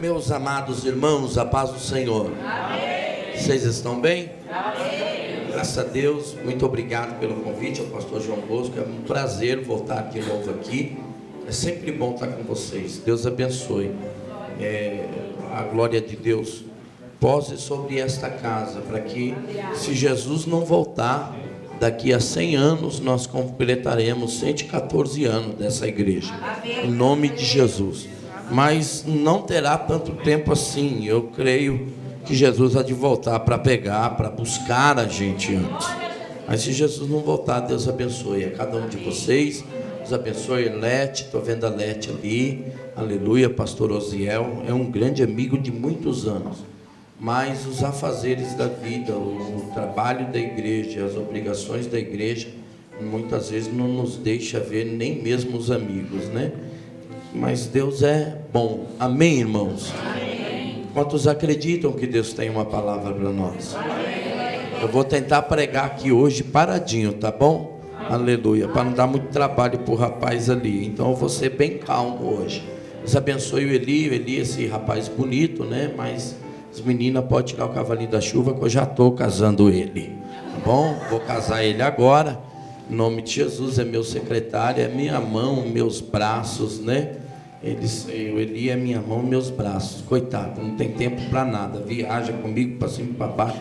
Meus amados irmãos, a paz do Senhor. Amém. Vocês estão bem? Amém. Graças a Deus, muito obrigado pelo convite ao pastor João Bosco. É um prazer voltar de novo aqui. É sempre bom estar com vocês. Deus abençoe. A glória de Deus pose sobre esta casa, para que, se Jesus não voltar, daqui a 100 anos nós completaremos 114 anos dessa igreja. Em nome de Jesus. Mas não terá tanto tempo assim. Eu creio que Jesus há de voltar para pegar, para buscar a gente antes. Mas se Jesus não voltar, Deus abençoe a cada um de vocês. Deus abençoe a Lete. Estou vendo a Lete ali. Aleluia, pastor Osiel. É um grande amigo de muitos anos. Mas os afazeres da vida, o trabalho da igreja, as obrigações da igreja, muitas vezes não nos deixa ver nem mesmo os amigos, né? Mas Deus é bom. Amém, irmãos? Amém. Quantos acreditam que Deus tem uma palavra para nós? Amém. Eu vou tentar pregar aqui hoje paradinho, tá bom? Amém. Aleluia, para não dar muito trabalho para o rapaz ali. Então eu vou ser bem calmo hoje. Deus abençoe o Eli, esse rapaz bonito, né? Mas as meninas podem tirar o cavalinho da chuva, que eu já estou casando ele, tá bom? Vou casar ele agora. Em nome de Jesus, é meu secretário, é minha mão, meus braços, né? O Eli é minha mão, meus braços. Coitado, não tem tempo para nada. Viaja comigo para cima e para baixo,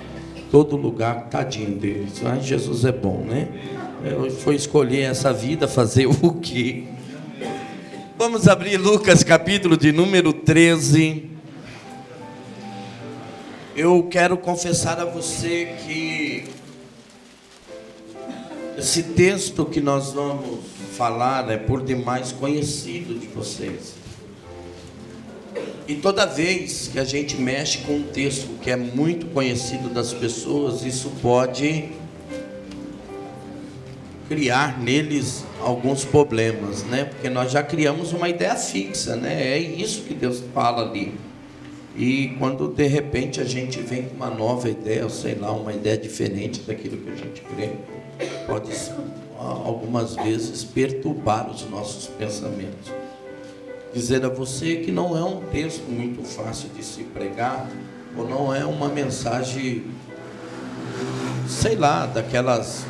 todo lugar, tadinho dele. Mas Jesus é bom, né? Foi escolher essa vida, fazer o quê? Vamos abrir Lucas, capítulo de número 13. Eu quero confessar a você que esse texto que nós vamos falar é por demais conhecido de vocês. E toda vez que a gente mexe com um texto que é muito conhecido das pessoas, isso pode criar neles alguns problemas, né? Porque nós já criamos uma ideia fixa, né? É isso que Deus fala ali. E quando de repente a gente vem com uma nova ideia, ou sei lá, uma ideia diferente daquilo que a gente crê, pode algumas vezes perturbar os nossos pensamentos. Dizer a você que não é um texto muito fácil de se pregar, ou não é uma mensagem, sei lá, daquelas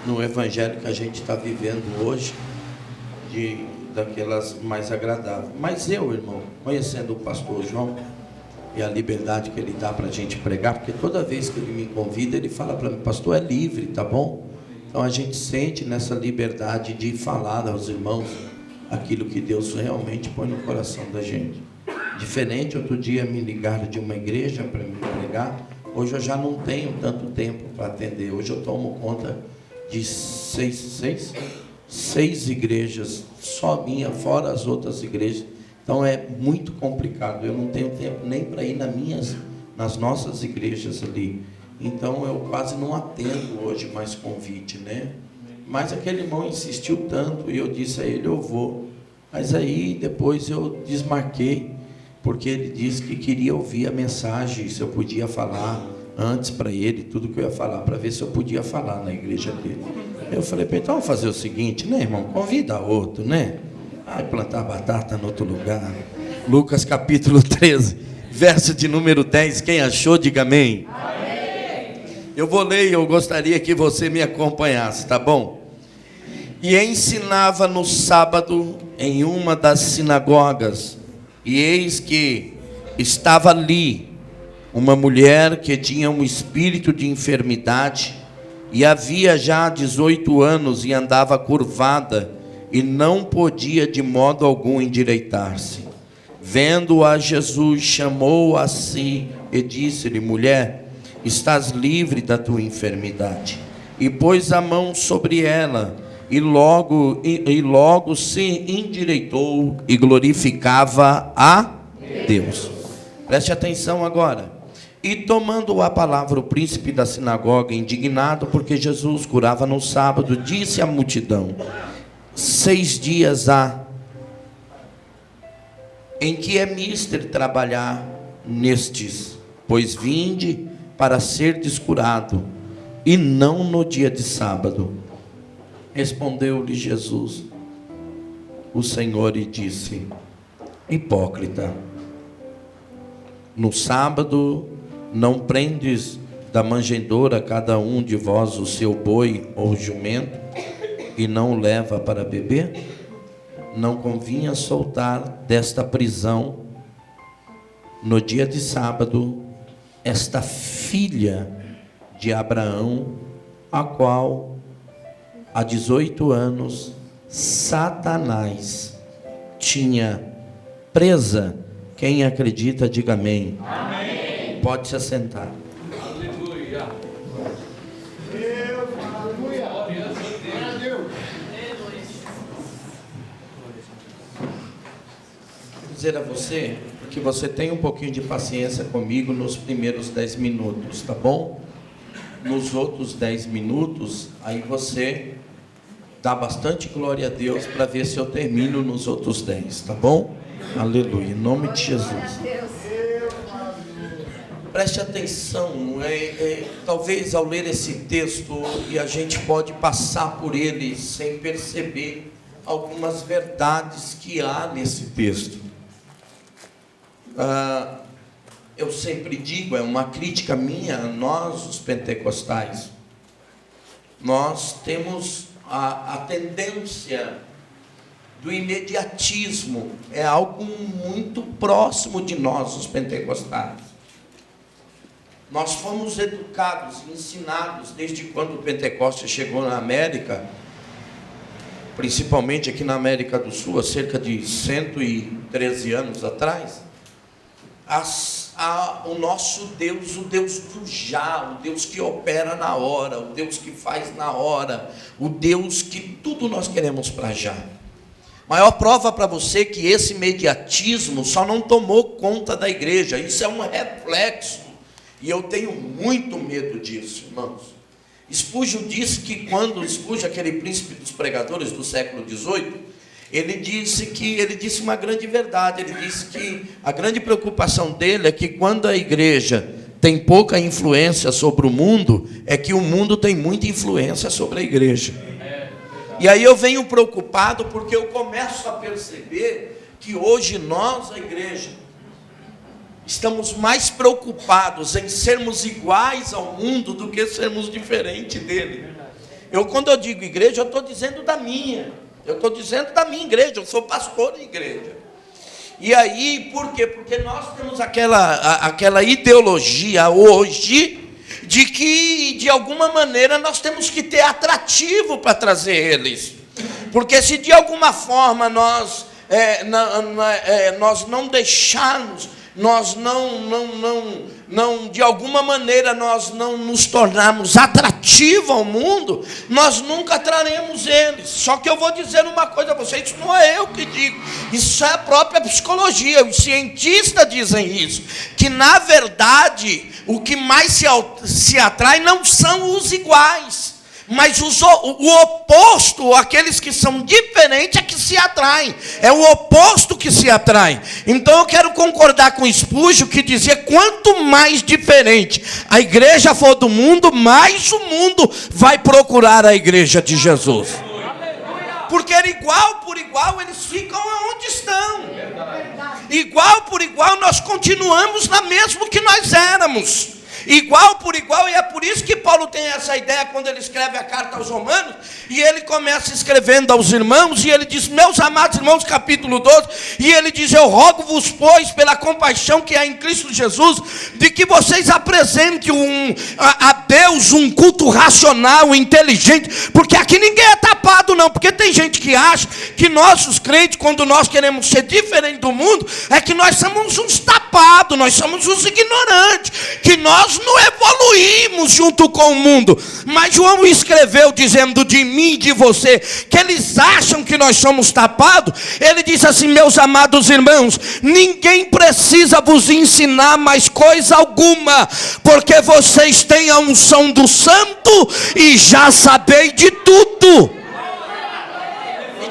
no evangelho que a gente está vivendo hoje, daquelas mais agradáveis. Mas eu, irmão, conhecendo o pastor João e a liberdade que ele dá para a gente pregar, porque toda vez que ele me convida, ele fala para mim, pastor, é livre, tá bom? Então a gente sente nessa liberdade de falar aos irmãos aquilo que Deus realmente põe no coração da gente. Diferente, outro dia me ligaram de uma igreja para me pregar. Hoje eu já não tenho tanto tempo para atender. Hoje eu tomo conta de seis igrejas, só minha, fora as outras igrejas. Então é muito complicado. Eu não tenho tempo nem para ir nas nossas igrejas ali. Então eu quase não atendo hoje mais convite, né? Mas aquele irmão insistiu tanto e eu disse a ele, eu vou. Mas aí depois eu desmarquei, porque ele disse que queria ouvir a mensagem, se eu podia falar antes para ele, tudo que eu ia falar, para ver se eu podia falar na igreja dele. Eu falei, então vamos fazer o seguinte, né, irmão? Convida outro, né? Vai plantar batata em outro lugar. Lucas capítulo 13, verso de número 10, quem achou, diga amém. Amém. Eu vou ler e eu gostaria que você me acompanhasse, tá bom? E ensinava no sábado em uma das sinagogas, e eis que estava ali uma mulher que tinha um espírito de enfermidade, e havia já 18 anos e andava curvada, e não podia de modo algum endireitar-se. Vendo-a Jesus, chamou-a a si e disse-lhe, mulher, estás livre da tua enfermidade. E pôs a mão sobre ela, e logo se endireitou e glorificava a Deus. Preste atenção agora. E tomando a palavra o príncipe da sinagoga, indignado porque Jesus curava no sábado, disse à multidão, 6 dias há em que é mister trabalhar nestes, pois vinde para ser descurado, e não no dia de sábado. Respondeu-lhe Jesus, o Senhor, e disse, hipócrita, no sábado não prendes da manjedoura cada um de vós o seu boi ou jumento, e não o leva para beber? Não convinha soltar desta prisão, no dia de sábado, esta filha de Abraão, a qual, há 18 anos, Satanás tinha presa? Quem acredita, diga amém. Amém. Pode se assentar. Aleluia. Vou dizer a você que você tem um pouquinho de paciência comigo nos primeiros 10 minutos, tá bom? Nos outros 10 minutos, aí você dá bastante glória a Deus para ver se eu termino nos outros 10, tá bom? Aleluia, em nome de Jesus. Preste atenção, talvez ao ler esse texto, e a gente pode passar por ele sem perceber algumas verdades que há nesse texto. Eu sempre digo, é uma crítica minha, nós os pentecostais, nós temos a tendência do imediatismo, é algo muito próximo de nós, os pentecostais. Nós fomos educados, ensinados, desde quando o Pentecostes chegou na América, principalmente aqui na América do Sul, há cerca de 113 anos atrás, o nosso Deus, o Deus do já, o Deus que opera na hora, o Deus que faz na hora, o Deus que tudo nós queremos para já. Maior prova para você que esse imediatismo só não tomou conta da igreja, isso é um reflexo, e eu tenho muito medo disso, irmãos. Spurgeon disse que quando Spurgeon, aquele príncipe dos pregadores do século XVIII, ele disse uma grande verdade. Ele disse que a grande preocupação dele é que quando a igreja tem pouca influência sobre o mundo, é que o mundo tem muita influência sobre a igreja. E aí eu venho preocupado porque eu começo a perceber que hoje nós, a igreja, estamos mais preocupados em sermos iguais ao mundo do que sermos diferentes dele. Quando eu digo igreja, eu estou dizendo da minha. Eu estou dizendo da minha igreja, eu sou pastor de igreja. E aí, por quê? Porque nós temos aquela ideologia hoje de que, de alguma maneira, nós temos que ter atrativo para trazer eles. Porque se de alguma forma nós não deixarmos, nós não, de alguma maneira, nós não nos tornarmos atrativos ao mundo, nós nunca traremos eles. Só que eu vou dizer uma coisa a vocês, isso não é eu que digo, isso é a própria psicologia, os cientistas dizem isso, que na verdade, o que mais se atrai não são os iguais, mas o oposto, aqueles que são diferentes é que se atraem. É o oposto que se atrai. Então eu quero concordar com Spurgeon, que dizia, quanto mais diferente a igreja for do mundo, mais o mundo vai procurar a igreja de Jesus. Porque igual por igual eles ficam onde estão. Igual por igual nós continuamos na mesma que nós éramos. Igual por igual, e é por isso que Paulo tem essa ideia quando ele escreve a carta aos Romanos, e ele começa escrevendo aos irmãos, e ele diz, meus amados irmãos, capítulo 12, e ele diz, eu rogo-vos, pois, pela compaixão que há em Cristo Jesus, de que vocês apresentem a Deus um culto racional, inteligente, porque aqui ninguém é tapado não, porque tem gente que acha que nós, os crentes, quando nós queremos ser diferente do mundo, é que nós somos uns tapados, nós somos uns ignorantes, que nós não evoluímos junto com o mundo. Mas João escreveu dizendo de mim e de você, que eles acham que nós somos tapados. Ele diz assim, meus amados irmãos, ninguém precisa vos ensinar mais coisa alguma, porque vocês têm a unção do Santo e já sabeis de tudo.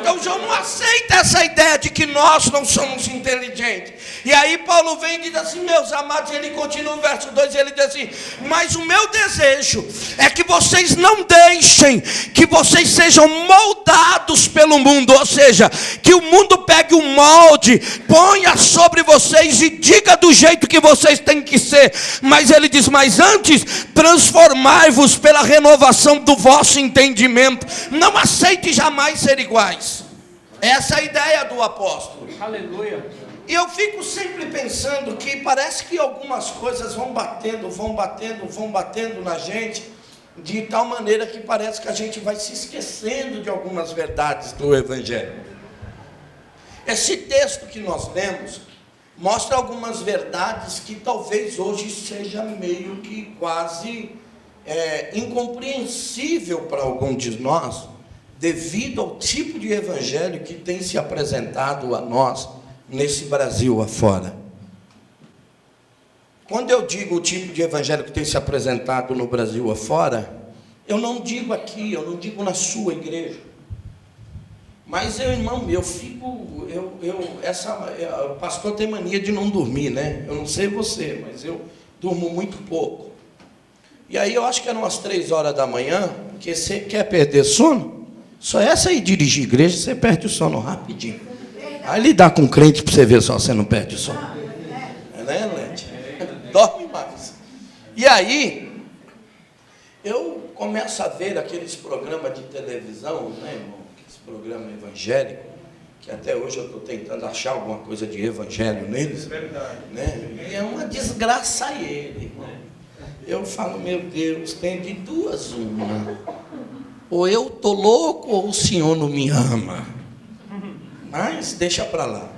Então João não aceita essa ideia de que nós não somos inteligentes. E aí Paulo vem e diz assim, meus amados, ele continua no verso 2, ele diz assim, mas o meu desejo é que vocês não deixem que vocês sejam moldados moldados pelo mundo, ou seja, que o mundo pegue um molde, ponha sobre vocês e diga do jeito que vocês têm que ser. Mas ele diz, mas antes, transformai-vos pela renovação do vosso entendimento. Não aceite jamais ser iguais. Essa é a ideia do apóstolo. Aleluia. E eu fico sempre pensando que parece que algumas coisas vão batendo na gente, de tal maneira que parece que a gente vai se esquecendo de algumas verdades do Evangelho. Esse texto que nós lemos mostra algumas verdades que talvez hoje seja meio que quase incompreensível para algum de nós, devido ao tipo de evangelho que tem se apresentado a nós nesse Brasil afora. Quando eu digo o tipo de evangelho que tem se apresentado no Brasil afora, eu não digo aqui, eu não digo na sua igreja. Mas irmão, o pastor tem mania de não dormir, né? Eu não sei você, mas eu durmo muito pouco. E aí eu acho que eram umas 3 horas da manhã, porque você quer perder sono? Só essa aí dirigir igreja, você perde o sono rapidinho. Aí lidar com crente para você ver só você não perde o sono. Né, Lente? Dorme mais. E aí, eu começo a ver aqueles programas de televisão, né, irmão? Aqueles programas evangélicos, que até hoje eu estou tentando achar alguma coisa de evangelho neles. É verdade. Né? E é uma desgraça ele, irmão. Eu falo, meu Deus, tem de duas uma. Ou eu estou louco ou o Senhor não me ama. Mas deixa para lá.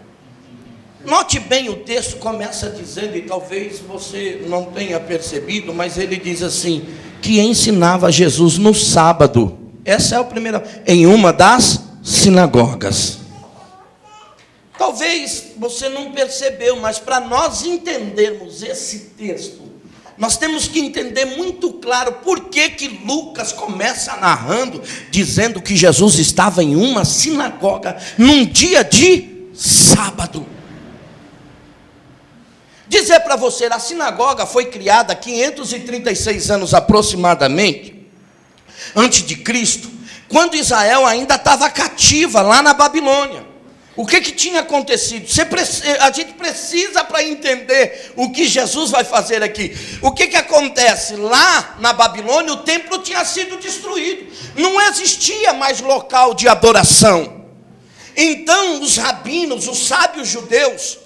Note bem, o texto começa dizendo, e talvez você não tenha percebido, mas ele diz assim, que ensinava Jesus no sábado. Essa é a primeira, em uma das sinagogas. Talvez você não percebeu, mas para nós entendermos esse texto, nós temos que entender muito claro por que Lucas começa narrando, dizendo que Jesus estava em uma sinagoga, num dia de sábado. Dizer para você, a sinagoga foi criada há 536 anos aproximadamente, antes de Cristo, quando Israel ainda estava cativa lá na Babilônia. O que tinha acontecido? A gente precisa, para entender o que Jesus vai fazer aqui. O que acontece? Lá na Babilônia, o templo tinha sido destruído. Não existia mais local de adoração. Então, os rabinos, os sábios judeus,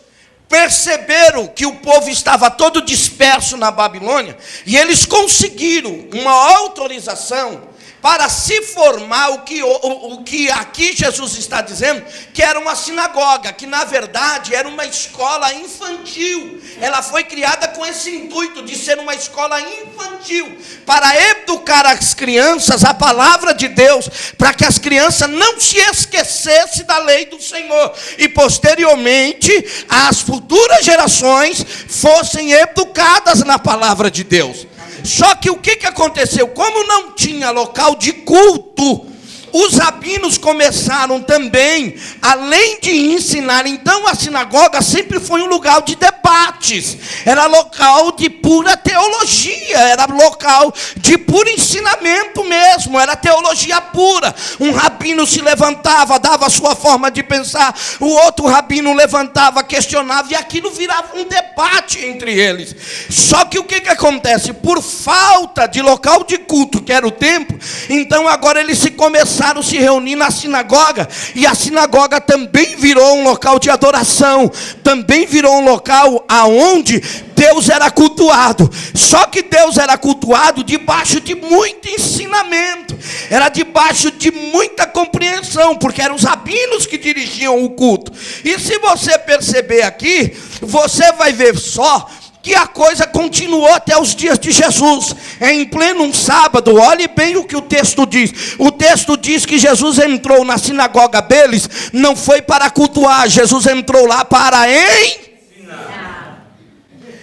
perceberam que o povo estava todo disperso na Babilônia, e eles conseguiram uma autorização para se formar o que aqui Jesus está dizendo, que era uma sinagoga, que na verdade era uma escola infantil. Ela foi criada com esse intuito de ser uma escola infantil, para educar as crianças a palavra de Deus, para que as crianças não se esquecessem da lei do Senhor, e posteriormente as futuras gerações fossem educadas na palavra de Deus. Só que o que aconteceu? Como não tinha local de culto, os rabinos começaram também, além de ensinar, então a sinagoga sempre foi um lugar de debates, era local de pura teologia, era local de puro ensinamento mesmo, era teologia pura. Um rabino se levantava, dava a sua forma de pensar, o outro rabino levantava, questionava, e aquilo virava um debate entre eles. Só que o que acontece? Por falta de local de culto, que era o templo, então agora eles começaram a se reunir na sinagoga, e a sinagoga também virou um local de adoração, também virou um local aonde Deus era cultuado. Só que Deus era cultuado debaixo de muito ensinamento, era debaixo de muita compreensão, porque eram os rabinos que dirigiam o culto. E se você perceber aqui, você vai ver só que a coisa continuou até os dias de Jesus, em pleno sábado. Olhe bem o que o texto diz. O texto diz que Jesus entrou na sinagoga deles, não foi para cultuar, Jesus entrou lá para ensinar.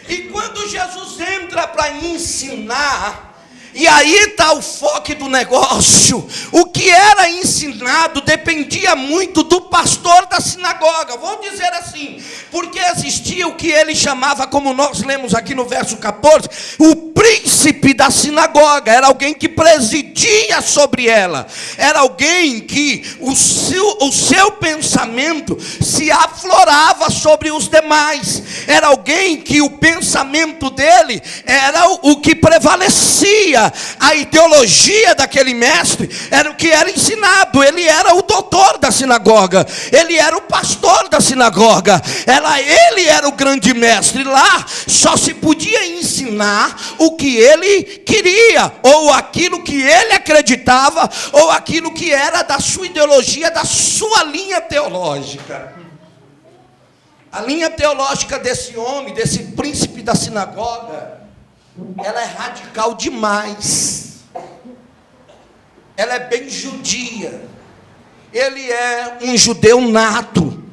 E quando Jesus entra para ensinar, E aí está o foco do negócio. O que era ensinado dependia muito do pastor da sinagoga. Vou dizer assim, porque existia o que ele chamava, como nós lemos aqui no verso 14, o príncipe da sinagoga. Era alguém que presidia sobre ela. Era alguém que o seu pensamento se aflorava sobre os demais. Era alguém que o pensamento dele era o que prevalecia. A ideologia daquele mestre era o que era ensinado. Ele era o doutor da sinagoga, ele era o pastor da sinagoga, ele era o grande mestre. Lá só se podia ensinar o que ele queria, ou aquilo que ele acreditava, ou aquilo que era da sua ideologia, da sua linha teológica. A linha teológica desse homem, desse príncipe da sinagoga, ela é radical demais. Ela é bem judia. Ele é um judeu nato.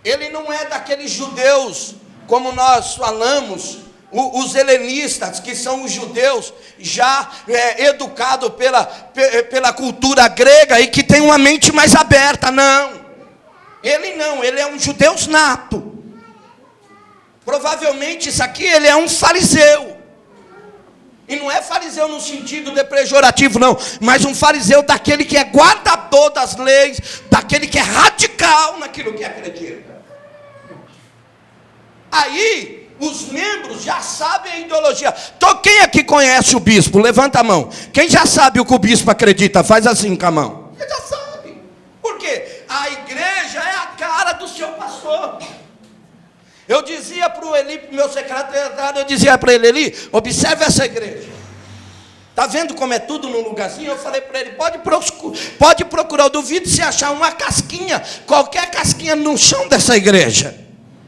Ele não é daqueles judeus, como nós falamos, os helenistas, que são os judeus já educados pela cultura grega e que tem uma mente mais aberta. Não. Ele é um judeu nato. Provavelmente isso aqui, ele é um fariseu. E não é fariseu no sentido de pejorativo, não. Mas um fariseu daquele que é guardador das leis, daquele que é radical naquilo que acredita. Aí, os membros já sabem a ideologia. Então, quem aqui conhece o bispo? Levanta a mão. Quem já sabe o que o bispo acredita? Faz assim com a mão. Você já sabe. Por quê? A igreja é a cara do seu pastor. Eu dizia para o Eli, meu secretário, eu dizia para ele: Eli, observe essa igreja. Está vendo como é tudo num lugarzinho? Eu falei para ele: pode procurar, eu duvido se achar uma casquinha, qualquer casquinha no chão dessa igreja.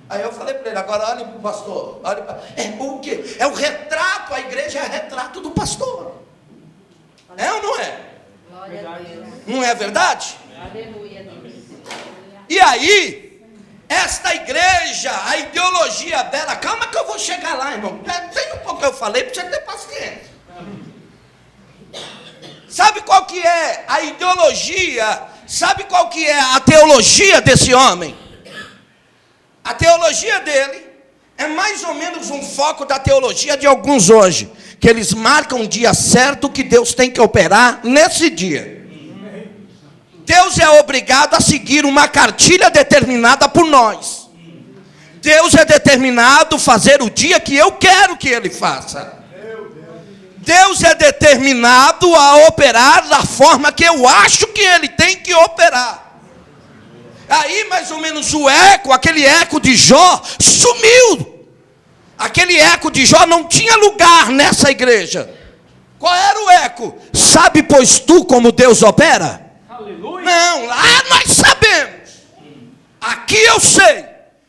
Aí eu falei para ele: agora olhe para o pastor. O quê? É o retrato, a igreja é o retrato do pastor. É ou não é? Glória a Deus. Não é verdade? Aleluia, Deus. E aí, esta igreja, a ideologia dela, calma que eu vou chegar lá, irmão. Tem um pouco que eu falei para você ter paciência. Sabe qual que é a ideologia? Sabe qual que é a teologia desse homem? A teologia dele é mais ou menos um foco da teologia de alguns hoje, que eles marcam o dia certo que Deus tem que operar nesse dia. Deus é obrigado a seguir uma cartilha determinada por nós. Deus é determinado a fazer o dia que eu quero que Ele faça. Deus é determinado a operar da forma que eu acho que Ele tem que operar. Aí mais ou menos aquele eco de Jó sumiu. Aquele eco de Jó não tinha lugar nessa igreja. Qual era o eco? Sabe, pois tu, como Deus opera? Não, lá nós sabemos. Aqui eu sei.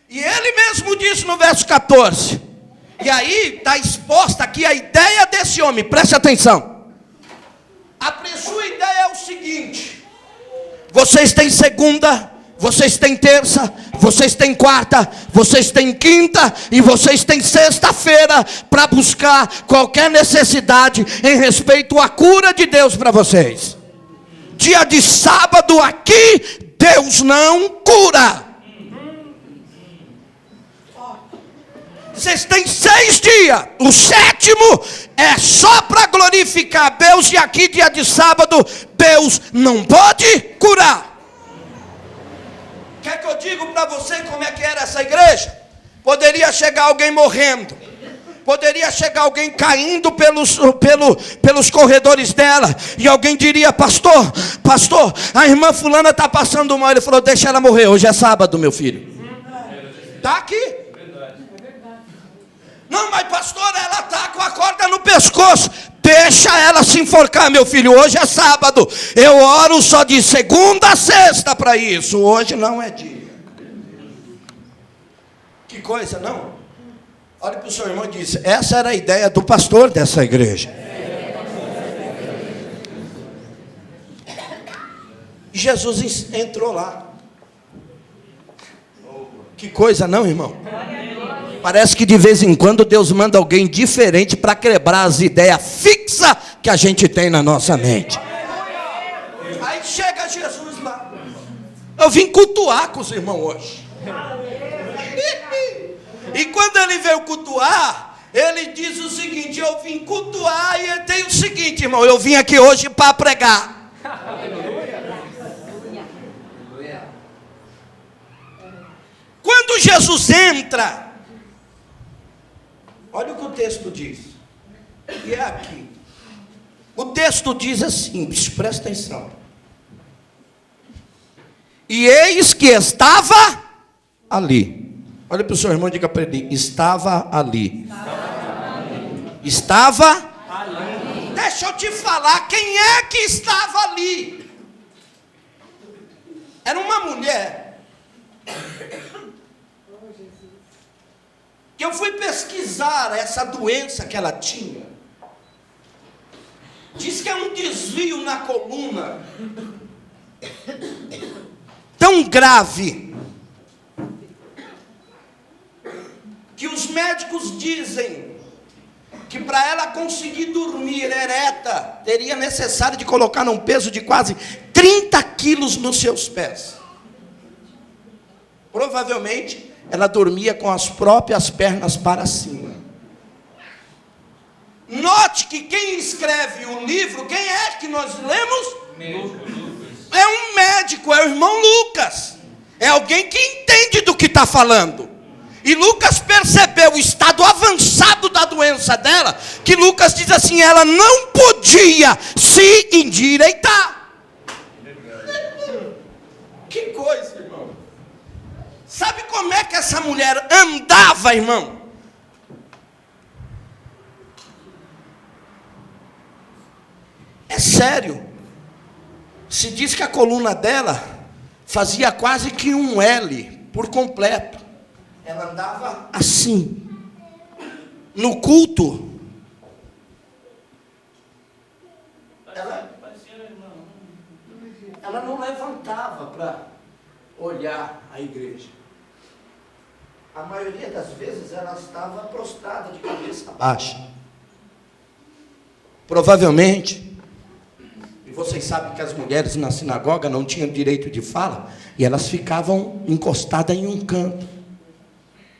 E ele mesmo disse no verso 14. E aí está exposta aqui a ideia desse homem. Preste atenção. A sua ideia é o seguinte: vocês têm segunda, vocês têm terça, vocês têm quarta, vocês têm quinta e vocês têm sexta-feira para buscar qualquer necessidade em respeito à cura de Deus para vocês. Dia de sábado aqui, Deus não cura. Vocês têm 6 dias. O 7º é só para glorificar Deus. E aqui, dia de sábado, Deus não pode curar. Quer que eu diga para você como é que era essa igreja? Poderia chegar alguém morrendo. Poderia chegar alguém caindo pelos corredores dela. E alguém diria: pastor, a irmã fulana está passando mal. Ele falou: deixa ela morrer, hoje é sábado, meu filho. Está aqui. Não, mas pastor, ela está com a corda no pescoço. Deixa ela se enforcar, meu filho, hoje é sábado. Eu oro só de segunda a sexta para isso. Hoje não é dia. Que coisa, não? Olha para o seu irmão e diz: essa era a ideia do pastor dessa igreja. E Jesus entrou lá. Que coisa, não, irmão? Parece que de vez em quando Deus manda alguém diferente para quebrar as ideias fixas que a gente tem na nossa mente. Aí chega Jesus lá. Eu vim cultuar com os irmãos hoje. E quando ele veio cultuar, ele diz o seguinte: eu vim cultuar e ele tem o seguinte, irmão, eu vim aqui hoje para pregar. Quando Jesus entra, olha o que o texto diz. E é aqui. O texto diz assim, presta atenção. E eis que estava ali. Olha para o seu irmão e diga para ele: estava ali. Estava ali. Deixa eu te falar, quem é que estava ali? Era uma mulher que eu fui pesquisar essa doença que ela tinha. Diz que é um desvio na coluna tão grave que os médicos dizem que para ela conseguir dormir ereta, teria necessário de colocar um peso de quase 30 quilos nos seus pés. Provavelmente ela dormia com as próprias pernas para cima. Note que quem escreve o livro, quem é que nós lemos? É um médico, é o irmão Lucas. É alguém que entende do que está falando. E Lucas percebeu o estado avançado da doença dela, que Lucas diz assim: ela não podia se endireitar. Que coisa, irmão. Sabe como é que essa mulher andava, irmão? É sério. Se diz que a coluna dela fazia quase que um L por completo. Ela andava assim. No culto, ela não levantava para olhar a igreja. A maioria das vezes ela estava prostrada de cabeça baixa. Provavelmente, e vocês sabem que as mulheres na sinagoga não tinham direito de fala, e elas ficavam encostadas em um canto.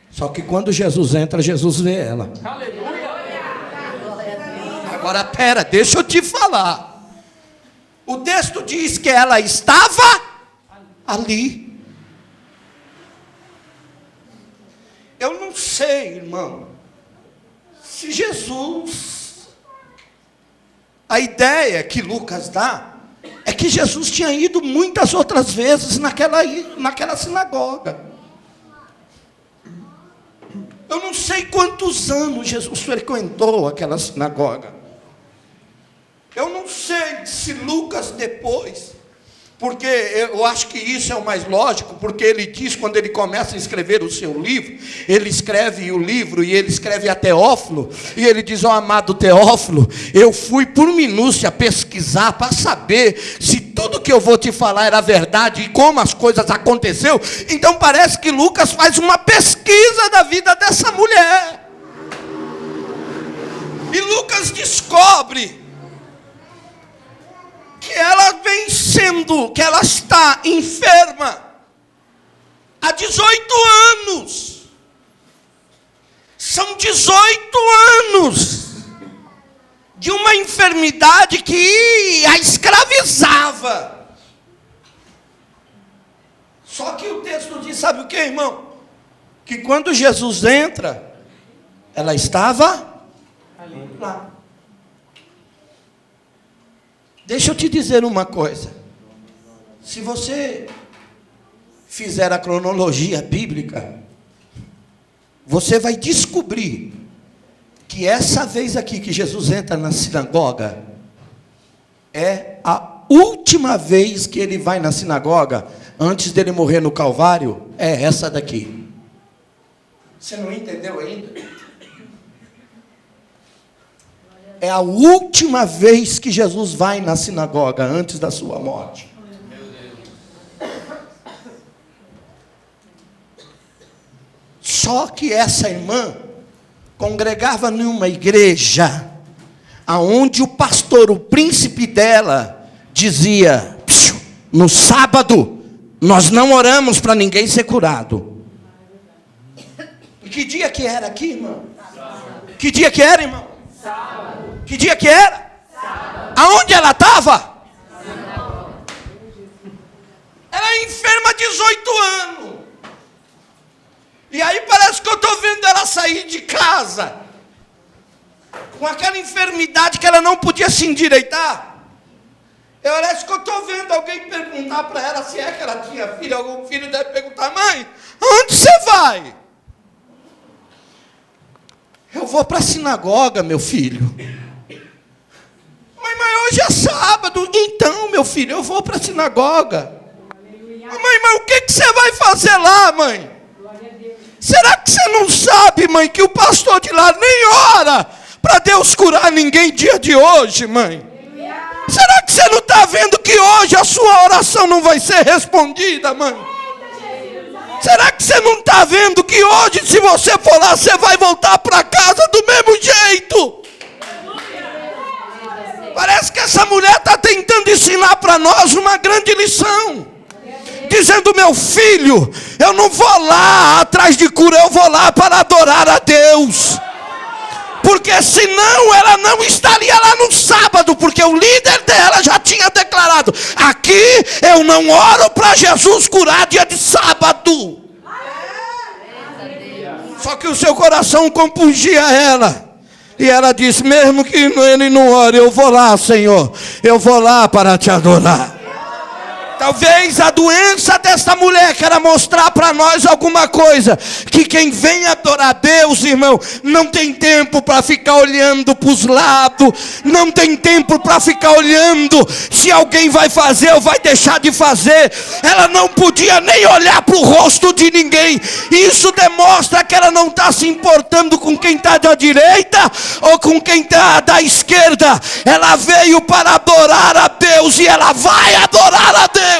Só que quando Jesus entra, Jesus vê ela. Agora, pera, deixa eu te falar. O texto diz que ela estava ali. Eu não sei, irmão, se Jesus... A ideia que Lucas dá é que Jesus tinha ido muitas outras vezes naquela sinagoga. Eu não sei quantos anos Jesus frequentou aquela sinagoga. Eu não sei se Lucas depois, porque eu acho que isso é o mais lógico, porque ele diz, quando ele começa a escrever o seu livro, ele escreve o livro e ele escreve a Teófilo, e ele diz: ó amado Teófilo, eu fui por minúcia pesquisar para saber se tudo que eu vou te falar era verdade e como as coisas aconteceu. Então parece que Lucas faz uma pesquisa da vida dessa mulher. E Lucas descobre que ela vem sendo, que ela está enferma há 18 anos. São 18 anos de uma enfermidade que a escravizava. Só que o texto diz, sabe o que, irmão? Que quando Jesus entra, ela estava lá. Deixa eu te dizer uma coisa. Se você fizer a cronologia bíblica, você vai descobrir que essa vez aqui que Jesus entra na sinagoga é a última vez que ele vai na sinagoga antes dele morrer no Calvário. É essa daqui. Você não entendeu ainda? É a última vez que Jesus vai na sinagoga antes da sua morte. Só Só que essa irmã congregava numa igreja aonde o pastor, o príncipe dela, dizia: no sábado nós não oramos para ninguém ser curado. E que dia que era aqui, irmão? Sábado. Que dia que era, irmão? Sábado. Que dia que era? Sábado. Aonde ela estava? Ela é enferma há 18 anos. E aí parece que eu estou vendo ela sair de casa com aquela enfermidade que ela não podia se endireitar. Parece que eu estou vendo alguém perguntar para ela se é que ela tinha filho. Algum filho deve perguntar: mãe, onde você vai? Eu vou para a sinagoga, meu filho. Mas hoje é sábado. Então, meu filho, eu vou para a sinagoga. Mãe, mas o que você vai fazer lá, mãe? Será que você não sabe, mãe, que o pastor de lá nem ora para Deus curar ninguém dia de hoje, mãe? Será que você não está vendo que hoje a sua oração não vai ser respondida, mãe? Será que você não está vendo que hoje, se você for lá, você vai voltar para casa do mesmo jeito? Parece que essa mulher está tentando ensinar para nós uma grande lição. Dizendo: meu filho, eu não vou lá atrás de cura, eu vou lá para adorar a Deus. Porque senão ela não estaria lá no sábado, porque o líder dela já tinha declarado: aqui eu não oro para Jesus curar dia de sábado. Só que o seu coração compungia ela. E ela disse: mesmo que ele não ore, eu vou lá, Senhor, eu vou lá para te adorar. Talvez a doença dessa mulher queira mostrar para nós alguma coisa. Que quem vem adorar Deus, irmão, não tem tempo para ficar olhando para os lados. Não tem tempo para ficar olhando se alguém vai fazer ou vai deixar de fazer. Ela não podia nem olhar para o rosto de ninguém. Isso demonstra que ela não está se importando com quem está da direita ou com quem está da esquerda. Ela veio para adorar a Deus e ela vai adorar a Deus.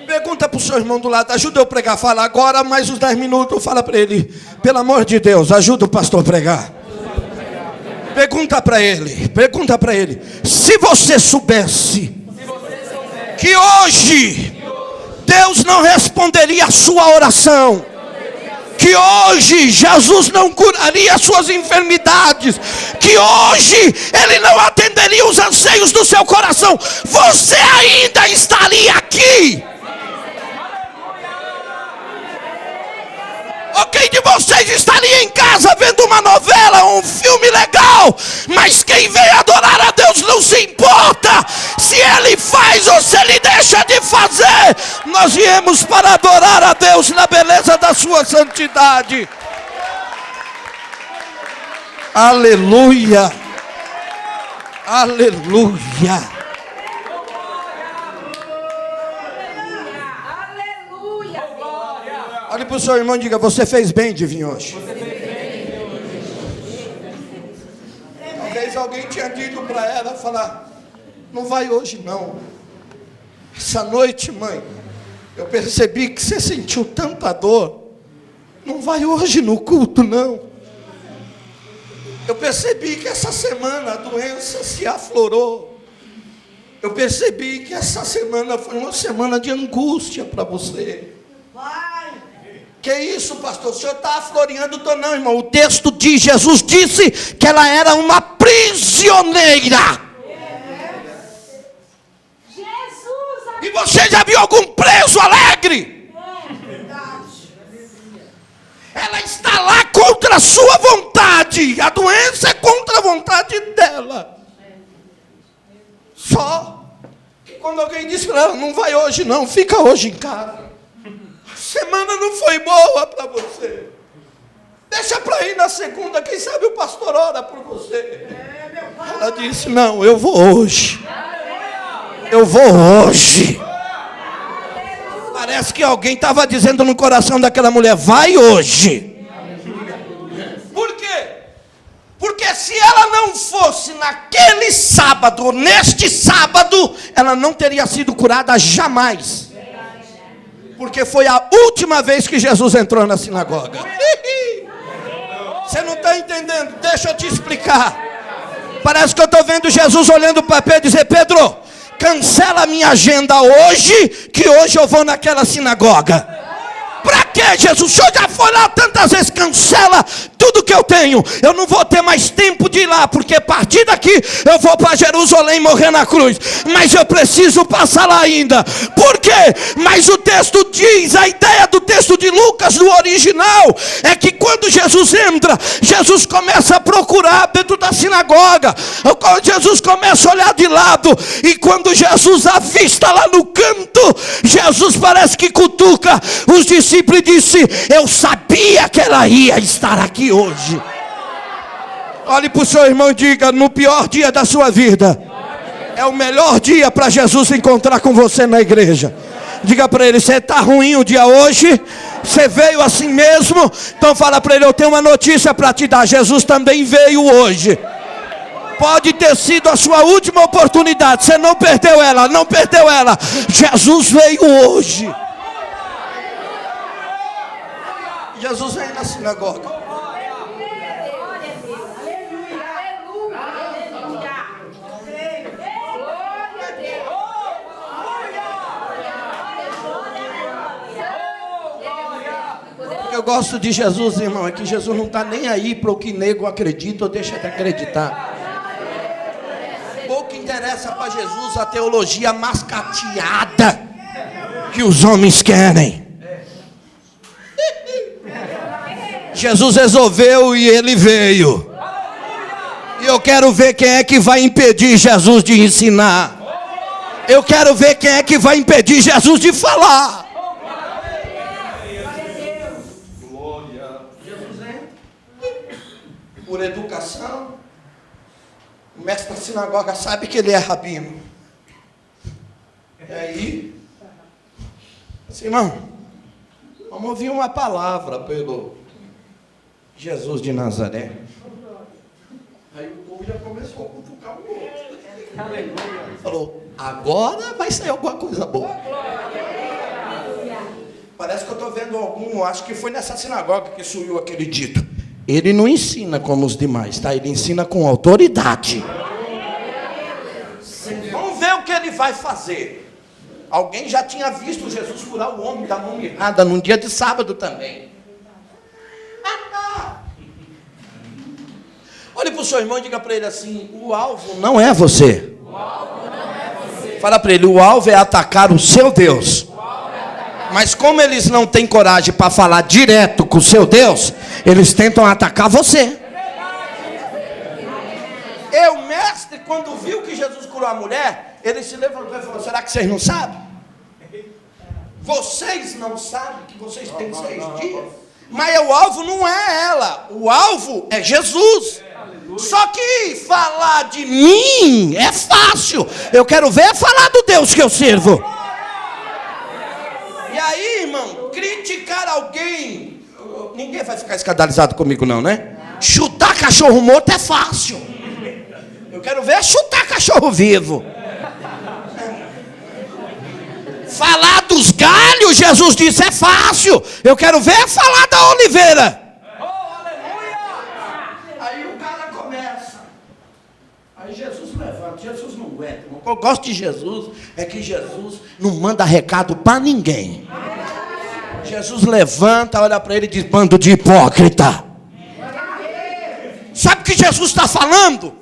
Pergunta para o seu irmão do lado: ajuda eu a pregar. Fala agora, mais uns 10 minutos. Fala para ele: pelo amor de Deus, ajuda o pastor a pregar. Pergunta para ele: se você soubesse que hoje Deus não responderia a sua oração, que hoje Jesus não curaria suas enfermidades, que hoje Ele não atenderia os anseios do seu coração, você ainda estaria aqui? Ou quem de vocês estaria em casa vendo uma novela, um filme legal, mas quem vem adorar a Deus não se importa se Ele faz ou se Ele deixa de fazer. Nós viemos para adorar a Deus na beleza da sua santidade. Aleluia, aleluia. Olhe para o seu irmão e diga: você fez bem de vir hoje. Talvez alguém tinha dito para ela, falar: não vai hoje não. Essa noite, mãe, eu percebi que você sentiu tanta dor. Não vai hoje no culto não. Eu percebi que essa semana a doença se aflorou. Eu percebi que essa semana foi uma semana de angústia para você. Que isso, pastor? O senhor está afloreando? Não, irmão. O texto diz: Jesus disse que ela era uma prisioneira. E você já viu algum preso alegre? Ela está lá contra a sua vontade. A doença é contra a vontade dela. Só que quando alguém diz para ela: não vai hoje não, fica hoje em casa. Semana não foi boa para você. Deixa para ir na segunda, quem sabe o pastor ora por você. Ela disse: não, eu vou hoje. Eu vou hoje. Parece que alguém estava dizendo no coração daquela mulher: vai hoje. Por quê? Porque se ela não fosse naquele sábado, neste sábado, ela não teria sido curada jamais. Porque foi a última vez que Jesus entrou na sinagoga. Você não está entendendo? Deixa eu te explicar. Parece que eu estou vendo Jesus olhando para Pedro e dizer: Pedro, cancela a minha agenda hoje, que hoje eu vou naquela sinagoga. Para que, Jesus? O senhor já foi lá tantas vezes, cancela tudo que eu tenho. Eu não vou ter mais tempo de ir lá, porque a partir daqui eu vou para Jerusalém morrer na cruz. Mas eu preciso passar lá ainda. Por quê? Mas o texto diz, a ideia do texto de Lucas, no original, é que quando Jesus entra, Jesus começa a procurar dentro da sinagoga. Quando Jesus começa a olhar de lado, e quando Jesus avista lá no canto, Jesus parece que cutuca os discípulos e disse: eu sabia que ela ia estar aqui hoje. Olhe para o seu irmão e diga: no pior dia da sua vida, é o melhor dia para Jesus encontrar com você na igreja. Diga para ele: você está ruim o dia hoje? Você veio assim mesmo? Então fala para ele: eu tenho uma notícia para te dar. Jesus também veio hoje. Pode ter sido a sua última oportunidade. Você não perdeu ela, não perdeu ela. Jesus veio hoje. Jesus vem na sinagoga. O que eu gosto de Jesus, irmão, é que Jesus não está nem aí para o que nego acredita ou deixa de acreditar. Pouco interessa para Jesus a teologia mascateada que os homens querem. Jesus resolveu e ele veio. E eu quero ver quem é que vai impedir Jesus de ensinar. Eu quero ver quem é que vai impedir Jesus de falar. Jesus é por educação. O mestre da sinagoga sabe que ele é rabino. E aí, assim, irmão, vamos ouvir uma palavra pelo Jesus de Nazaré. Aí o povo já começou a cutucar o outro. Falou: agora vai sair alguma coisa boa. Parece que eu estou vendo algum, acho que foi nessa sinagoga que surgiu aquele dito: ele não ensina como os demais, tá? Ele ensina com autoridade. Vamos ver o que ele vai fazer. Alguém já tinha visto Jesus curar o homem da mão errada num dia de sábado também. Olhe para o seu irmão e diga para ele assim: o alvo não é você. Fala para ele: o alvo é atacar o seu Deus. Mas como eles não têm coragem para falar direto com o seu Deus, eles tentam atacar você. O mestre, quando viu que Jesus curou a mulher, ele se levantou e falou: será que vocês não sabem? Vocês não sabem que vocês têm 6 dias? Mas o alvo não é ela, o alvo é Jesus. Só que falar de mim é fácil. Eu quero ver falar do Deus que eu sirvo. E aí, irmão, criticar alguém, ninguém vai ficar escandalizado comigo não, né? Chutar cachorro morto é fácil. Eu quero ver chutar cachorro vivo. Falar dos galhos, Jesus disse, é fácil. Eu quero ver falar da oliveira. Aí o cara começa. Aí Jesus levanta. Jesus não aguenta. O que eu gosto de Jesus é que Jesus não manda recado para ninguém. Jesus levanta, olha para ele e diz: bando de hipócrita. Sabe o que Jesus está falando?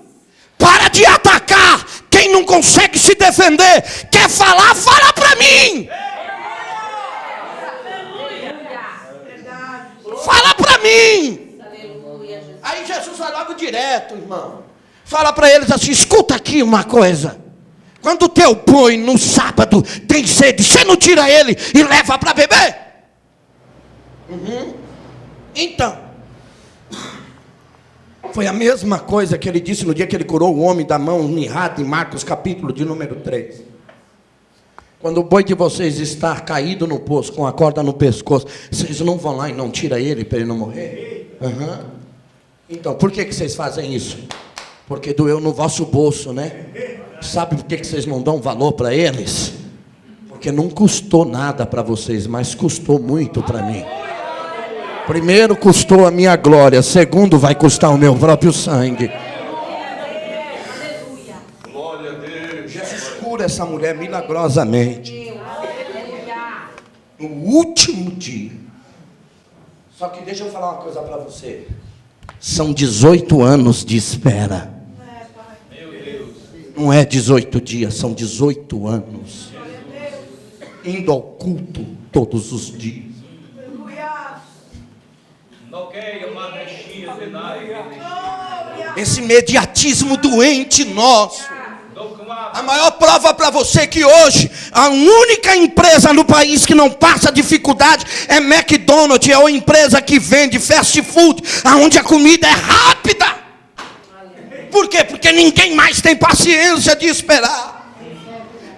Para de atacar quem não consegue se defender. Quer falar? Fala para mim. Fala para mim. Aí Jesus vai logo direto, irmão. Fala para eles assim: escuta aqui uma coisa. Quando o teu boi no sábado tem sede, você não tira ele e leva para beber? Então, foi a mesma coisa que ele disse no dia que ele curou o homem da mão mirrada, em Marcos capítulo de número 3. Quando o boi de vocês está caído no poço, com a corda no pescoço, vocês não vão lá e não tiram ele para ele não morrer? Então, por que vocês fazem isso? Porque doeu no vosso bolso, né? Sabe por que vocês não dão valor para eles? Porque não custou nada para vocês, mas custou muito para mim. Primeiro custou a minha glória, segundo vai custar o meu próprio sangue. Glória a Deus. Jesus cura essa mulher milagrosamente. No último dia. Só que deixa eu falar uma coisa para você. São 18 anos de espera. Não é 18 dias, são 18 anos. Indo ao culto todos os dias. Esse mediatismo doente nosso. A maior prova para você que hoje a única empresa no país que não passa dificuldade é McDonald's, é uma empresa que vende fast food, onde a comida é rápida. Por quê? Porque ninguém mais tem paciência de esperar.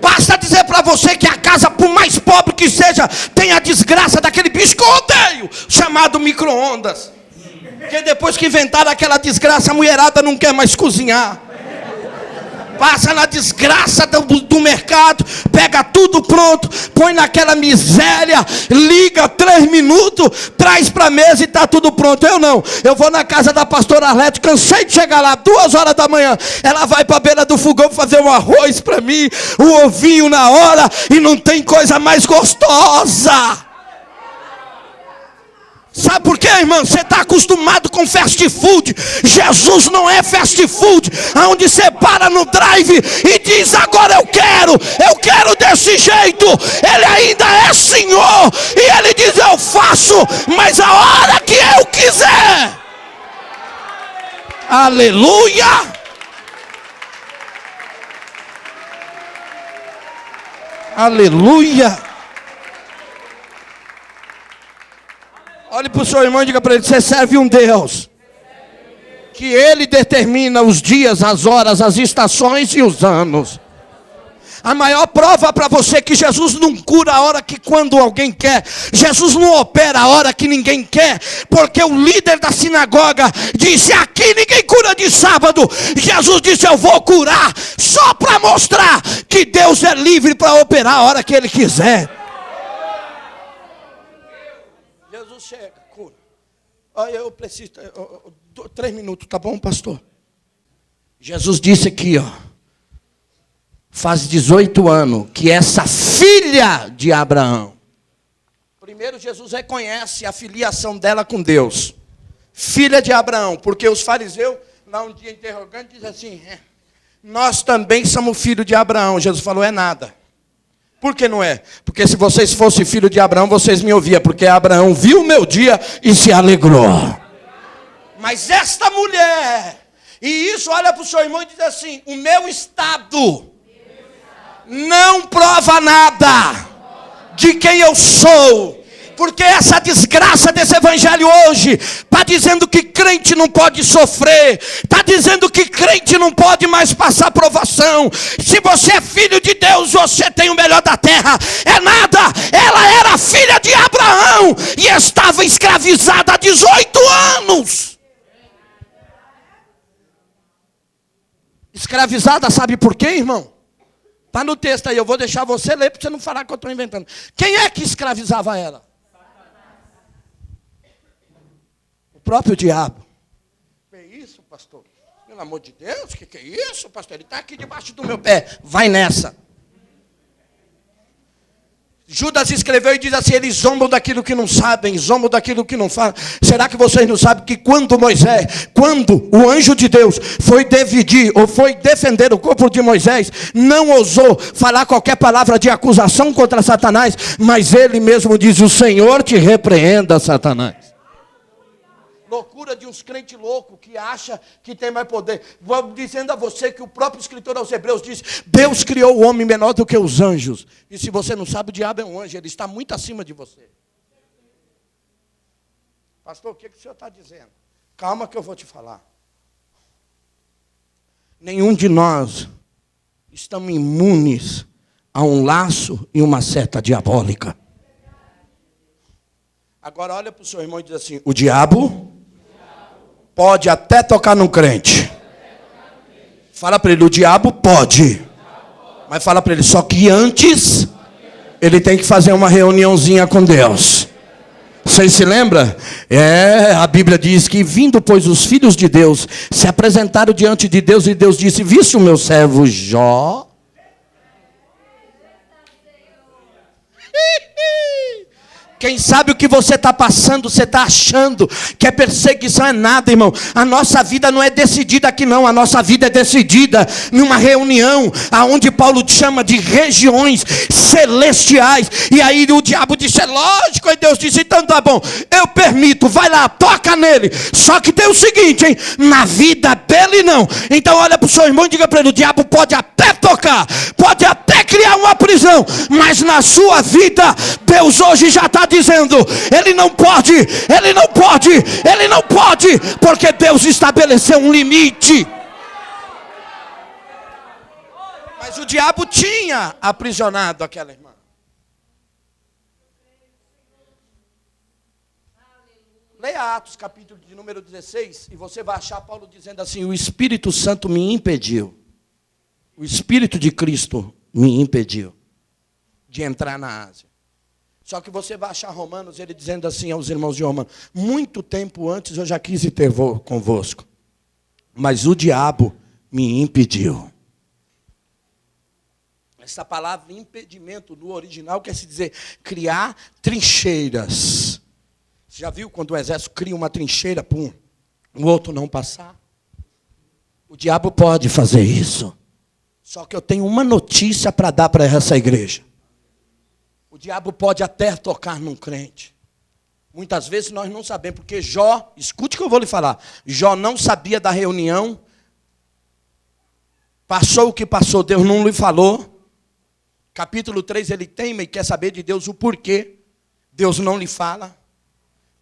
Basta dizer para você que a casa, por mais pobre que seja, tem a desgraça daquele bicho que eu odeio, chamado micro-ondas. Porque depois que inventaram aquela desgraça, a mulherada não quer mais cozinhar. Passa na desgraça do mercado, pega tudo pronto, põe naquela miséria, liga 3 minutos, traz para a mesa e está tudo pronto. Eu não, eu vou na casa da pastora Arlete, cansei de chegar lá, 2 horas da manhã, ela vai para a beira do fogão fazer um arroz para mim, um ovinho na hora, e não tem coisa mais gostosa. Sabe por quê, irmão? Você está acostumado com fast food. Jesus não é fast food, onde você para no drive e diz: agora eu quero desse jeito. Ele ainda é Senhor, e Ele diz: eu faço, mas a hora que eu quiser. Aleluia! Aleluia! Olhe para o seu irmão e diga para ele: você serve um Deus que Ele determina os dias, as horas, as estações e os anos. A maior prova para você que Jesus não cura a hora que quando alguém quer. Jesus não opera a hora que ninguém quer. Porque o líder da sinagoga disse: aqui ninguém cura de sábado. Jesus disse: eu vou curar, só para mostrar que Deus é livre para operar a hora que Ele quiser. Chega, cura. Olha, eu preciso. 3 minutos, tá bom, pastor? Jesus disse aqui, ó. Faz 18 anos que essa filha de Abraão. Primeiro, Jesus reconhece a filiação dela com Deus. Filha de Abraão, porque os fariseus, lá um dia interrogando, dizem assim: nós também somos filhos de Abraão. Jesus falou: é nada. Por que não é? Porque se vocês fossem filho de Abraão, vocês me ouviam. Porque Abraão viu o meu dia e se alegrou. Mas esta mulher, e isso, olha para o seu irmão e diz assim: o meu estado não prova nada de quem eu sou. Porque essa desgraça desse evangelho hoje está dizendo que crente não pode sofrer, está dizendo que crente não pode mais passar provação. Se você é filho de Deus, você tem o melhor da terra. É nada. Ela era filha de Abraão e estava escravizada há 18 anos. Escravizada, sabe por quê, irmão? Está no texto aí, eu vou deixar você ler para você não falar que eu estou inventando. Quem é que escravizava ela? Próprio diabo. Que é isso, pastor? Pelo amor de Deus, que é isso, pastor? Ele está aqui debaixo do meu pé. Vai nessa. Judas escreveu e diz assim: eles zombam daquilo que não sabem, zombam daquilo que não falam. Será que vocês não sabem que quando o anjo de Deus foi dividir ou foi defender o corpo de Moisés, não ousou falar qualquer palavra de acusação contra Satanás, mas ele mesmo diz: o Senhor te repreenda, Satanás. Loucura de uns crentes loucos que acham que tem mais poder. Vou dizendo a você que o próprio escritor aos Hebreus diz: Deus criou o homem menor do que os anjos. E se você não sabe, o diabo é um anjo, ele está muito acima de você. Pastor, o que o senhor está dizendo? Calma que eu vou te falar. Nenhum de nós estamos imunes a um laço e uma seta diabólica. Agora olha para o seu irmão e diz assim: o diabo pode até tocar num crente. Fala para ele: o diabo pode. Mas fala para ele: só que antes ele tem que fazer uma reuniãozinha com Deus. Vocês se lembram? A Bíblia diz que vindo, pois, os filhos de Deus se apresentaram diante de Deus, e Deus disse: viste o meu servo Jó? Quem sabe o que você está passando, você está achando que é perseguição, é nada, irmão. A nossa vida não é decidida aqui não, a nossa vida é decidida numa reunião, aonde Paulo chama de regiões celestiais. E aí o diabo disse: é lógico, e Deus disse: então tá bom, eu permito, vai lá, toca nele. Só que tem o seguinte, hein? Na vida dele não. Então olha para o seu irmão e diga para ele: o diabo pode até tocar, pode até criar uma prisão, mas na sua vida, Deus hoje já está dizendo: ele não pode, ele não pode, ele não pode, porque Deus estabeleceu um limite. Mas o diabo tinha aprisionado aquela irmã. Leia Atos capítulo de número 16 e você vai achar Paulo dizendo assim: o Espírito Santo me impediu, o Espírito de Cristo me impediu de entrar na Ásia. Só que você vai achar Romanos, ele dizendo assim aos irmãos de Romanos: muito tempo antes eu já quis ir ter convosco, mas o diabo me impediu. Essa palavra impedimento no original quer se dizer criar trincheiras. Você já viu quando o exército cria uma trincheira para o outro não passar? O diabo pode fazer isso. Só que eu tenho uma notícia para dar para essa igreja. O diabo pode até tocar num crente. Muitas vezes nós não sabemos, porque Jó, escute o que eu vou lhe falar. Jó não sabia da reunião. Passou o que passou, Deus não lhe falou. Capítulo 3, ele teima e quer saber de Deus o porquê. Deus não lhe fala.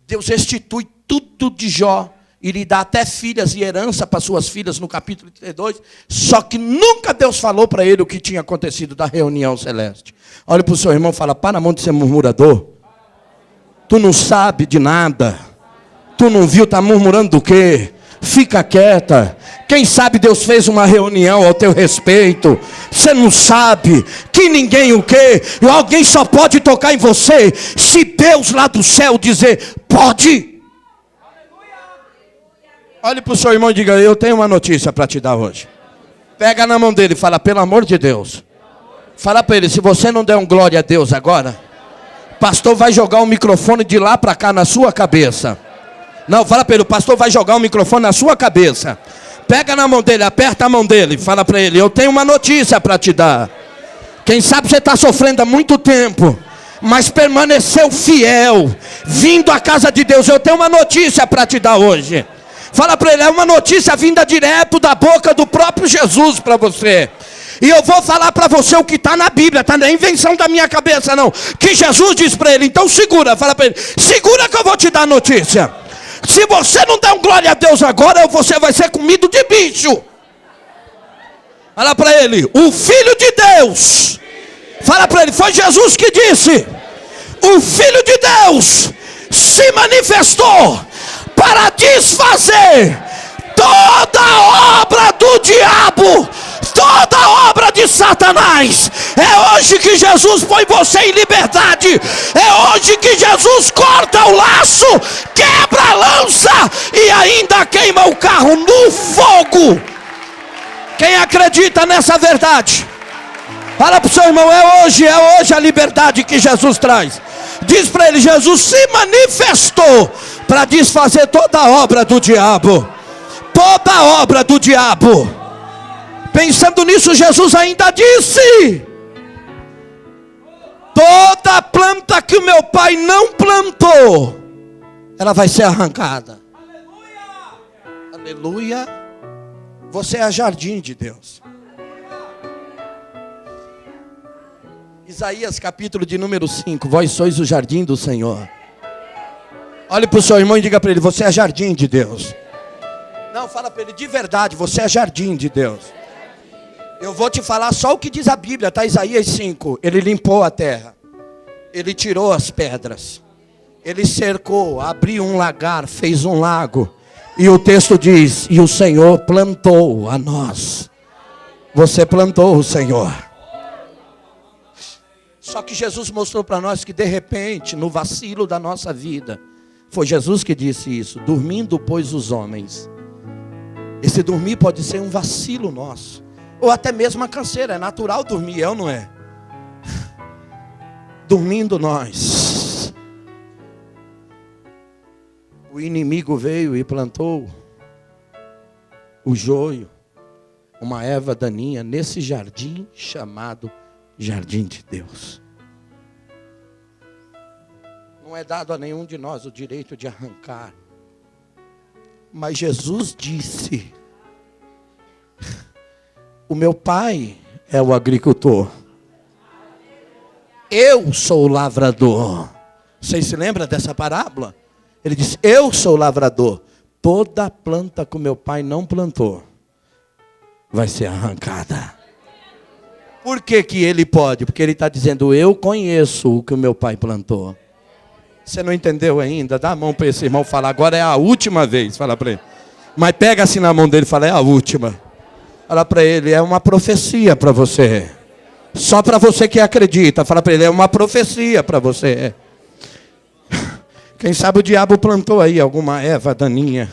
Deus restitui tudo de Jó e lhe dá até filhas e herança para suas filhas no capítulo 32. Só que nunca Deus falou para ele o que tinha acontecido da reunião celeste. Olha para o seu irmão e fala: para a mão de ser murmurador. Tu não sabe de nada. Tu não viu, está murmurando do quê? Fica quieta. Quem sabe Deus fez uma reunião ao teu respeito. Você não sabe que ninguém o quê? E alguém só pode tocar em você se Deus lá do céu dizer: pode. Olhe para o seu irmão e diga: eu tenho uma notícia para te dar hoje. Pega na mão dele e fala: pelo amor de Deus. Fala para ele: se você não der um glória a Deus agora, o pastor vai jogar o microfone de lá para cá na sua cabeça. Não, fala para ele: o pastor vai jogar o microfone na sua cabeça. Pega na mão dele, aperta a mão dele, fala para ele: eu tenho uma notícia para te dar. Quem sabe você está sofrendo há muito tempo, mas permaneceu fiel, vindo à casa de Deus. Eu tenho uma notícia para te dar hoje. Fala para ele: é uma notícia vinda direto da boca do próprio Jesus para você. E eu vou falar para você o que está na Bíblia, está na invenção da minha cabeça não. Que Jesus diz para ele. Então segura, fala para ele: segura que eu vou te dar a notícia. Se você não der um glória a Deus agora, você vai ser comido de bicho. Fala para ele: o Filho de Deus. Fala para ele: foi Jesus que disse. O Filho de Deus se manifestou para desfazer toda a obra do diabo, toda a obra de Satanás. É hoje que Jesus põe você em liberdade. É hoje que Jesus corta o laço, quebra a lança e ainda queima o carro no fogo. Quem acredita nessa verdade? Fala para o seu irmão: é hoje a liberdade que Jesus traz. Diz para ele: Jesus se manifestou para desfazer toda a obra do diabo. Toda a obra do diabo. Pensando nisso, Jesus ainda disse: toda planta que o meu pai não plantou, ela vai ser arrancada. Aleluia. Aleluia. Você é jardim de Deus. Isaías capítulo de número 5. Vós sois o jardim do Senhor. Olhe para o seu irmão e diga para ele: você é jardim de Deus. Não, fala para ele: de verdade, você é jardim de Deus. Eu vou te falar só o que diz a Bíblia, tá? Isaías 5. Ele limpou a terra. Ele tirou as pedras. Ele cercou, abriu um lagar, fez um lago. E o texto diz: e o Senhor plantou a nós. Você plantou o Senhor. Só que Jesus mostrou para nós que de repente, no vacilo da nossa vida, foi Jesus que disse isso: dormindo, pois, os homens. Esse dormir pode ser um vacilo nosso, ou até mesmo uma canseira. É natural dormir, é ou não é? Dormindo nós, o inimigo veio e plantou o joio, uma erva daninha, nesse jardim chamado Jardim de Deus. Não é dado a nenhum de nós o direito de arrancar. Mas Jesus disse: o meu pai é o agricultor, eu sou o lavrador. Vocês se lembram dessa parábola? Ele disse: eu sou o lavrador. Toda planta que o meu pai não plantou vai ser arrancada. Por que que ele pode? Porque ele está dizendo: eu conheço o que o meu pai plantou. Você não entendeu ainda? Dá a mão para esse irmão falar. Agora é a última vez. Fala para ele. Mas pega assim na mão dele e fala: é a última. Fala para ele: é uma profecia para você. Só para você que acredita. Fala para ele: é uma profecia para você. Quem sabe o diabo plantou aí alguma erva daninha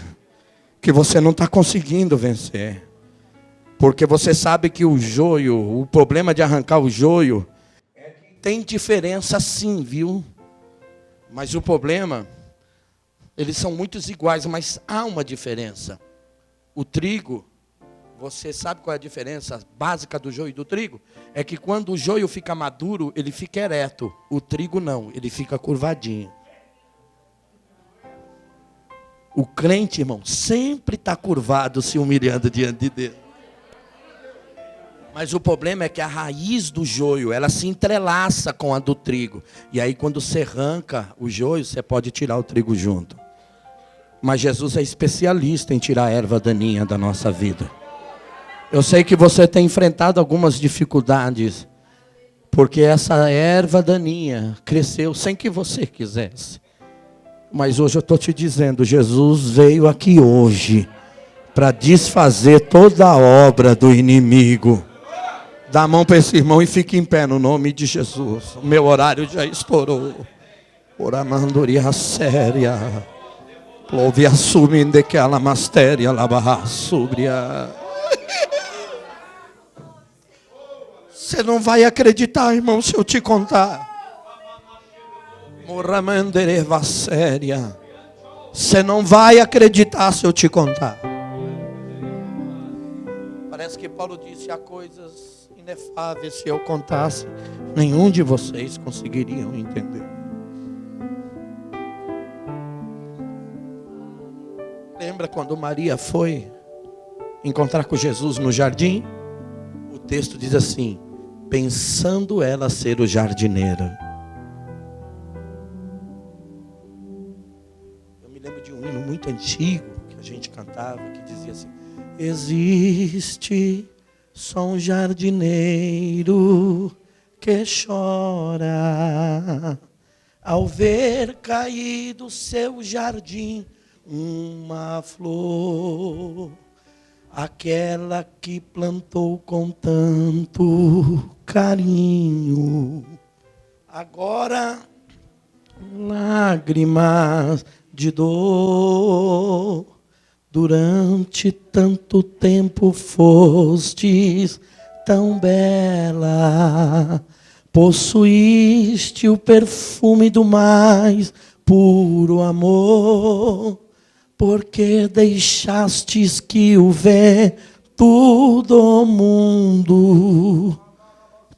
que você não está conseguindo vencer. Porque você sabe que o joio, o problema de arrancar o joio, tem diferença sim, viu? Mas o problema, eles são muitos iguais, mas há uma diferença. O trigo, você sabe qual é a diferença básica do joio e do trigo? É que quando o joio fica maduro, ele fica ereto. O trigo não, ele fica curvadinho. O crente, irmão, sempre está curvado, se humilhando diante de Deus. Mas o problema é que a raiz do joio, ela se entrelaça com a do trigo. E aí quando você arranca o joio, você pode tirar o trigo junto. Mas Jesus é especialista em tirar a erva daninha da nossa vida. Eu sei que você tem enfrentado algumas dificuldades, porque essa erva daninha cresceu sem que você quisesse. Mas hoje eu estou te dizendo, Jesus veio aqui hoje para desfazer toda a obra do inimigo. Dá a mão para esse irmão e fique em pé no nome de Jesus. O meu horário já estourou. Oramandoria séria. Louve assuminde que ela mastéria labarra súbria. Você não vai acreditar, irmão, se eu te contar. Moramandereva séria. Você não vai acreditar se eu te contar. Parece que Paulo disse: há coisas inefáveis, se eu contasse, nenhum de vocês conseguiriam entender. Lembra quando Maria foi encontrar com Jesus no jardim? O texto diz assim: pensando ela ser o jardineiro. Eu me lembro de um hino muito antigo que a gente cantava, que dizia assim: existe só um jardineiro que chora ao ver cair do seu jardim uma flor, aquela que plantou com tanto carinho. Agora lágrimas de dor, durante tanto tempo fostes tão bela, possuíste o perfume do mais puro amor, porque deixastes que o vento do mundo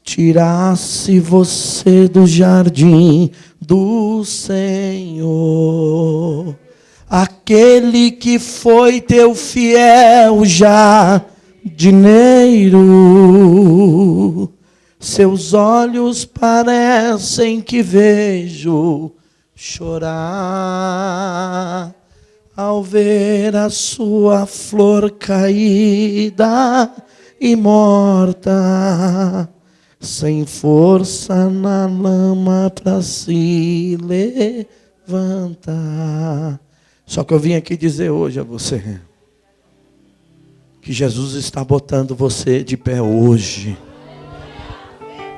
tirasse você do jardim do Senhor. Aquele que foi teu fiel jardineiro, seus olhos parecem que vejo chorar ao ver a sua flor caída e morta, sem força na lama para se levantar. Só que eu vim aqui dizer hoje a você que Jesus está botando você de pé hoje.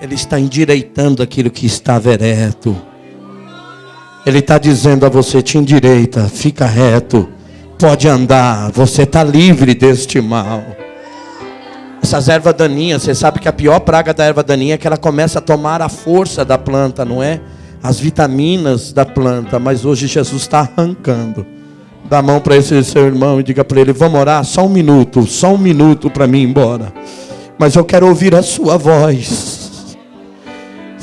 Ele está endireitando aquilo que estava ereto. Ele está dizendo a você: te endireita, fica reto, pode andar, você está livre deste mal. Essas ervas daninhas, você sabe que a pior praga da erva daninha é que ela começa a tomar a força da planta, não é? As vitaminas da planta. Mas hoje Jesus está arrancando. Dá a mão para esse seu irmão e diga para ele: vamos orar, só um minuto para mim ir embora. Mas eu quero ouvir a sua voz.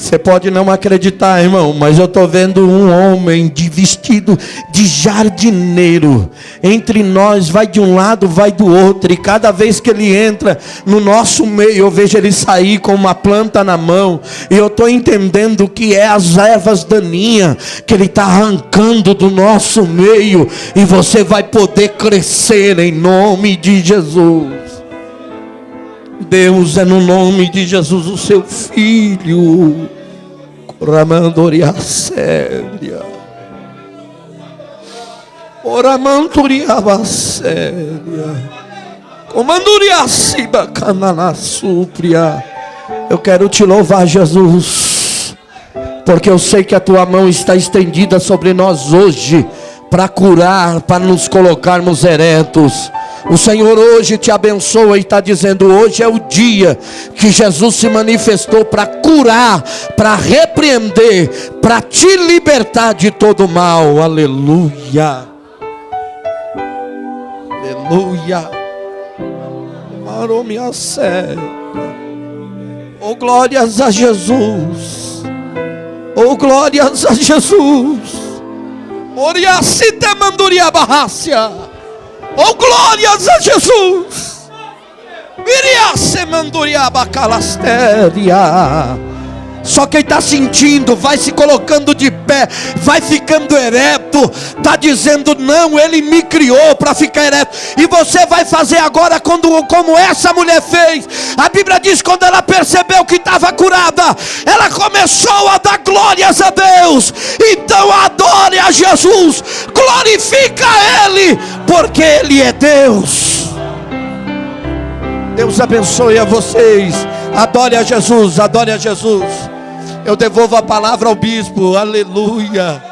Você pode não acreditar, irmão, mas eu estou vendo um homem vestido de jardineiro. Entre nós, vai de um lado, vai do outro. E cada vez que ele entra no nosso meio, eu vejo ele sair com uma planta na mão. E eu estou entendendo que é as ervas daninhas que ele está arrancando do nosso meio. E você vai poder crescer em nome de Jesus. Deus, é no nome de Jesus o seu filho. Oramandoria séria. Oramandoria séria. Comandoria siba canana súpria. Eu quero te louvar, Jesus, porque eu sei que a tua mão está estendida sobre nós hoje, para curar, para nos colocarmos eretos. O Senhor hoje te abençoa e está dizendo: hoje é o dia que Jesus se manifestou para curar, para repreender, para te libertar de todo mal. Aleluia. Aleluia. Maromia séria. Oh, glórias a Jesus. Oh, glórias a Jesus. Oriacita manduria barrácia. Oh, glórias a Jesus. Viria manduria bacalastéria. Só quem está sentindo, vai se colocando de pé, vai ficando ereto, está dizendo: não, Ele me criou para ficar ereto. E você vai fazer agora como essa mulher fez. A Bíblia diz: quando ela percebeu que estava curada, ela começou a dar glórias a Deus. Então adore a Jesus, glorifica a Ele, porque Ele é Deus. Deus abençoe a vocês. Adore a Jesus, adore a Jesus. Eu devolvo a palavra ao bispo. Aleluia.